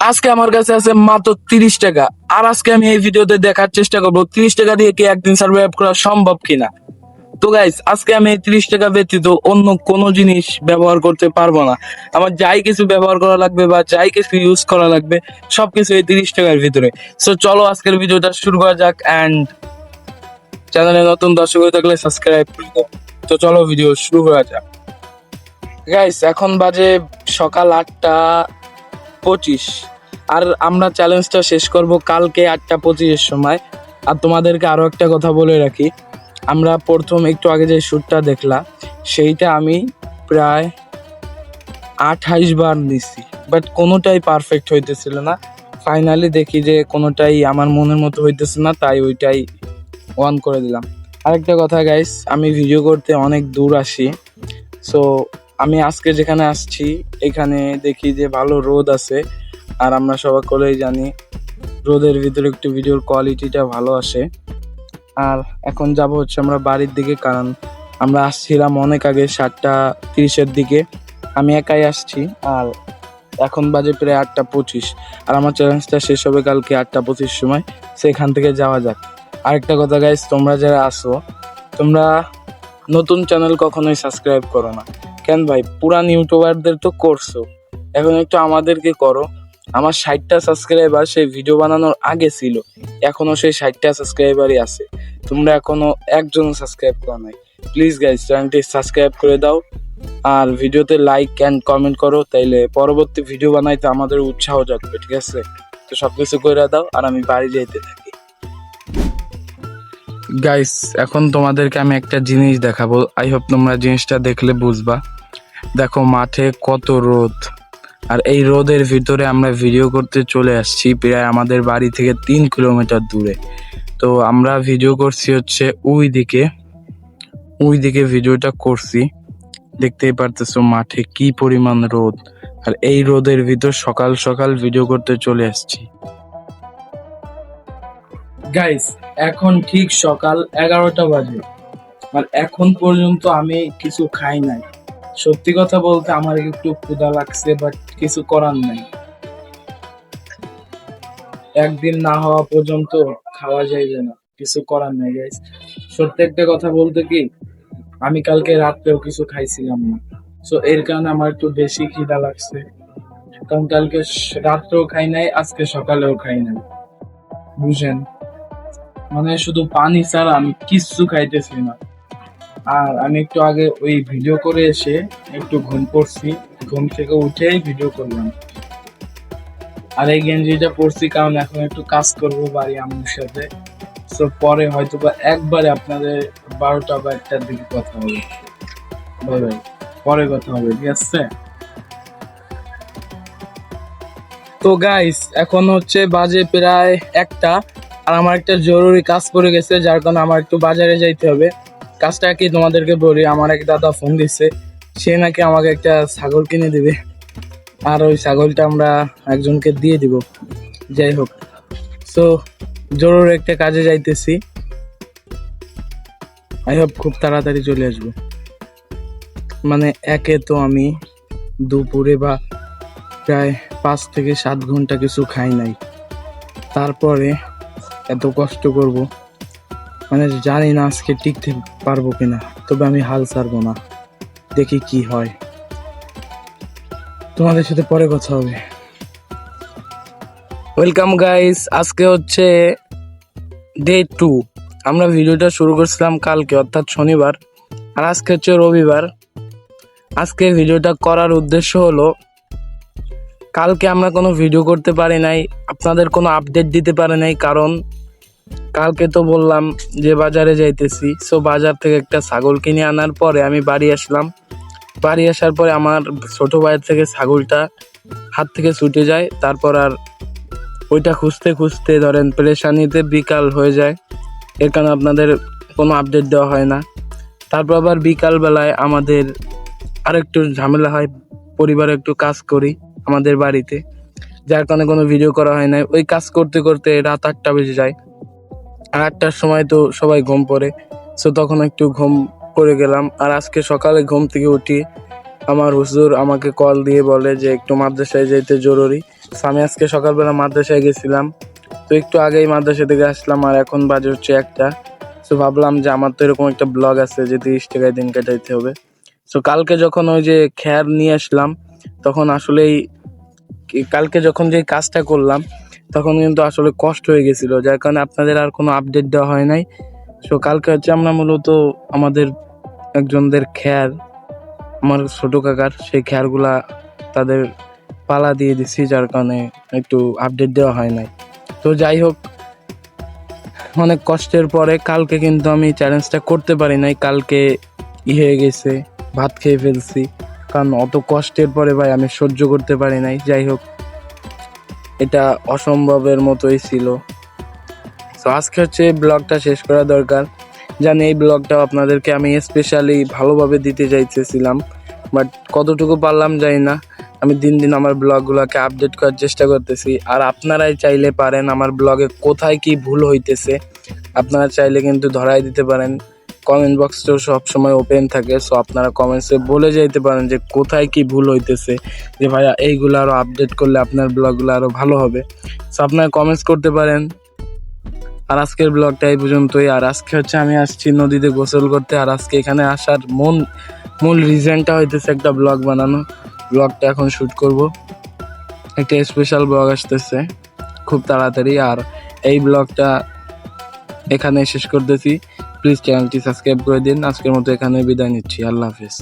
আজকে আমার কাছে আছে মাত্র 30 টাকা। আর আজকে আমি এই ভিডিওতে দেখার চেষ্টা করবো 30 টাকা দিয়ে কি একদিন সার্ভাইভ করা সম্ভব কিনা। তো গাইস, আজকে আমি এই 30 টাকা ব্যতীত অন্য কোনো জিনিস ব্যবহার করতে পারবো না। আমার যাই কিছু ব্যবহার করা লাগবে বা যাই কিছু ইউজ করা লাগবে সবকিছু এই 30 টাকার ভিতরে। সো চলো আজকের ভিডিওটা শুরু করা যাক। অ্যান্ড চ্যানেলে নতুন দর্শক হয়ে থাকলে সাবস্ক্রাইব করে দাও। তো চলো ভিডিও শুরু করা যাক। গাইস, এখন বাজে সকাল 8টা 25। আর আমরা চ্যালেঞ্জটা শেষ করব কালকে 8টা 25-এর সময়। আর তোমাদেরকে আরো একটা কথা বলে রাখি, আমরা প্রথম একটু আগে যে শ্যুটটা দেখলাম সেইটা আমি প্রায় 28 বার নিছি, বাট কোনোটাই পারফেক্ট হইতেছিল না। ফাইনালি দেখি যে কোনোটাই আমার মনের মতো হইতেছে না, তাই ওইটাই অন করে দিলাম। আরেকটা কথা গাইস, আমি ভিডিও করতে অনেক দূর আসি। সো আমি আজকে যেখানে আসছি এখানে দেখি যে ভালো রোদ আছে। আর আমরা সবাই কলেই জানি রোদের ভিতরে একটু ভিডিওর কোয়ালিটিটা ভালো আসে। আর এখন যাব হচ্ছে আমরা বাড়ির দিকে, কারণ আমরা আসছিলাম অনেক আগে 7টা 30-এর দিকে। আমি একাই আসছি। আর এখন বাজে প্রায় 8টা 25। আর আমার চ্যালেঞ্জটা শেষ হবে কালকে 8টা 25 সময়। সেখান থেকে যাওয়া যাক। আরেকটা কথা গাইস, তোমরা যারা আসো তোমরা নতুন চ্যানেল কখনোই সাবস্ক্রাইব করো না। কেন ভাই, পুরান ইউটিউবারদের তো করছো, এখন একটু আমাদেরকে করো। আমার 60টা সাবস্ক্রাইবার সেই ভিডিও বানানোর আগে ছিল, এখনো সেই 60টা সাবস্ক্রাইবারই আছে। তোমরা এখনো একজন সাবস্ক্রাইব করো নাই। প্লিজ গাইজ, চ্যানেলটি সাবস্ক্রাইব করে দাও আর ভিডিওতে লাইক অ্যান্ড কমেন্ট করো, তাইলে পরবর্তী ভিডিও বানাইতে আমাদের উৎসাহ জাগবে, ঠিক আছে? তো সবকিছু করে দাও আর আমি বাড়ি যেতে থাকি। গাইস, এখন তোমাদেরকে আমি একটা জিনিস দেখাবো। আই হোপ তোমরা জিনিসটা দেখলে বুঝবা। দেখো মাঠে কত রোদ, আর এই রোদের ভিতরে আমরা ভিডিও করতে চলে আসছি প্রায় আমাদের বাড়ি থেকে 3 কিলোমিটার দূরে। তো আমরা ভিডিও করছি হচ্ছে ওই দিকে ভিডিওটা করছি। দেখতেই পারতেছো মাঠে কি পরিমাণ রোদ, আর এই রোদের ভিতর সকাল সকাল ভিডিও করতে চলে আসছি। গাইস, এখন ঠিক সকাল 11টা বাজে, আর এখন পর্যন্ত আমি কিছু খাই নাই। সত্যি কথা বলতে আমার একটু ক্ষুধা লাগছে, বাট কিছু করার নাই। একদিন না হওয়া পর্যন্ত খাওয়া যাইবে না, কিছু করার নাই গাইস। সত্যি একটা কথা বলতে কি, আমি কালকে রাত্রেও কিছু খাইছিলাম না। সো এর কারণে আমার একটু বেশি খিদা লাগছে, কারণ কালকে রাত্রেও খাই নাই, আজকে সকালেও খাই নাই। বুঝেন, মানে শুধু পানি ছাড়া আমি কিচ্ছু খাইতেছি না। আর আমি একটু আগে ওই ভিডিও করে এসে একটু ঘুম পড়ছি, ঘুম থেকে উঠেই ভিডিও করলাম। আর এই গেঞ্জিটা পরছি কারণ এখন একটু কাজ করব বাড়ি আম্মুর সাথে। সো পরে হয়তো বা একবারে আপনাদের 12টা বা 1টার দিকে কথা হবে। বাই বাই, পরে কথা হবে, ঠিক আছে? তো গাইস, এখন হচ্ছে বাজে প্রায় 1টা, আর আমার একটা জরুরি কাজ পড়ে গেছে, যার কারণে আমার একটু বাজারে যাইতে হবে। কাজটা কি তোমাদেরকে বলি, আমার এক দাদা ফোন দিচ্ছে, সে নাকি আমাকে একটা ছাগল কিনে দিবে, আর ওই ছাগলটা আমরা একজনকে দিয়ে দিব। যাই হোক, সো জরুরি একটা কাজে যাইতেছি। আই হোপ খুব তাড়াতাড়ি চলে আসবো। মানে একে তো আমি দুপুরে বা প্রায় 5 থেকে 7 ঘন্টা কিছু খাই নাই, তারপরে এত কষ্ট করব, মানে জানি না আজকে টিকতে পারবো কিনা। তবে আমি হাল ছাড়বো না, দেখি কি হয়। তোমাদের সাথে পরে কথা হবে। ওয়েলকাম গাইস, আজকে হচ্ছে ডে 2। আমরা ভিডিওটা শুরু করছিলাম কালকে অর্থাৎ শনিবার, আর আজকে হচ্ছে রবিবার। আজকে ভিডিওটা করার উদ্দেশ্য হলো, কালকে আমরা কোনো ভিডিও করতে পারি নাই, আপনাদের কোনো আপডেট দিতে পারি নাই, কারণ কালকে তো বললাম যে বাজারে যাইতেছি। সো বাজার থেকে একটা ছাগল কিনে আনার পরে আমি বাড়ি আসলাম। বাড়ি আসার পরে আমার ছোট ভাইয়ের থেকে ছাগলটা হাত থেকে ছুটে যায়। তারপর আর ওইটা খুঁজতে খুঁজতে ধরেন পেরেশানিতে বিকাল হয়ে যায়, এর কারণে আপনাদের কোনো আপডেট দেওয়া হয় না। তারপর আবার বিকাল বেলায় আমাদের আরেকটু ঝামেলা হয়, পরিবারে একটু কাজ করি আমাদের বাড়িতে, যার কারণে কোনো ভিডিও করা হয় না। ওই কাজ করতে করতে রাত 8টা বেজে যায়, আর 8টার সময় তো সবাই ঘুম পড়ে। সো তখন একটু ঘুম পড়ে গেলাম। আর আজকে সকালে ঘুম থেকে উঠি, আমার হুজুর আমাকে কল দিয়ে বলে যে একটু মাদ্রাসায় যেতে জরুরি। So, আমি আজকে সকালবেলা মাদ্রাসায় গেছিলাম, তো একটু আগেই মাদ্রাসা থেকে আসলাম আর এখন বাজে হচ্ছে 1টা। সো ভাবলাম যে আমার তো এরকম একটা ব্লগ আছে যে 30 টাকায় দিন কাটাইতে হবে। সো কালকে যখন ওই যে খ্যার নিয়ে আসলাম তখন আসলেই কালকে যখন যে কাজটা করলাম তখন কিন্তু আসলে কষ্ট হয়ে গেছিল, যার কারণে আপনাদের আর কোনো আপডেট দেওয়া হয় নাই। সো কালকে হচ্ছে আমরা মূলত আমাদের একজনদের খ্যার, আমার ছোট কাকার, সেই খ্যারগুলা তাদের পালা দিয়ে দিছি, যার কারণে একটু আপডেট দেওয়া হয় নাই। তো যাই হোক, অনেক কষ্টের পরে কালকে কিন্তু আমি চ্যালেঞ্জটা করতে পারি নাই, কালকে হয়ে গেছে, ভাত খেয়ে ফেলছি, কারণ অত কষ্টের পরে ভাই আমি সহ্য করতে পারি নাই। যাই হোক, এটা অসম্ভবের মতোই ছিল। তো আজকে হচ্ছে ব্লগটা শেষ করা দরকার, জানি এই ব্লগটাও আপনাদেরকে আমি স্পেশালি ভালোভাবে দিতে চাইতেছিলাম, বাট কতটুকু পারলাম জানি না। আমি দিন দিন আমার ব্লগগুলোকে আপডেট করার চেষ্টা করতেছি, আর আপনারাই চাইলে পারেন আমার ব্লগে কোথায় কি ভুল হইতেছে আপনারা চাইলে কিন্তু ধরাই দিতে পারেন। কমেন্ট বক্সটাও সবসময় ওপেন থাকে, সো আপনারা কমেন্টসে বলে যাইতে পারেন যে কোথায় কি ভুল হইতেছে, যে ভাইয়া এইগুলো আরও আপডেট করলে আপনার ব্লগগুলো আরও ভালো হবে। সো আপনারা কমেন্টস করতে পারেন। আর আজকের ব্লগটা এই পর্যন্তই। আর আজকে হচ্ছে আমি আসছি নদীতে গোসল করতে, আর আজকে এখানে আসার মূল রিজনটা হইতেছে একটা ব্লগ বানানো। ব্লগটা এখন শ্যুট করব, একটা স্পেশাল ব্লগ আসতেছে খুব তাড়াতাড়ি, আর এই ব্লগটা এখানে শেষ করতেছি। প্লিজ চ্যানেলটি সাবস্ক্রাইব করে দিন। আজকের মতো এখানে বিদায় নিচ্ছি। আল্লাহ হাফেজ।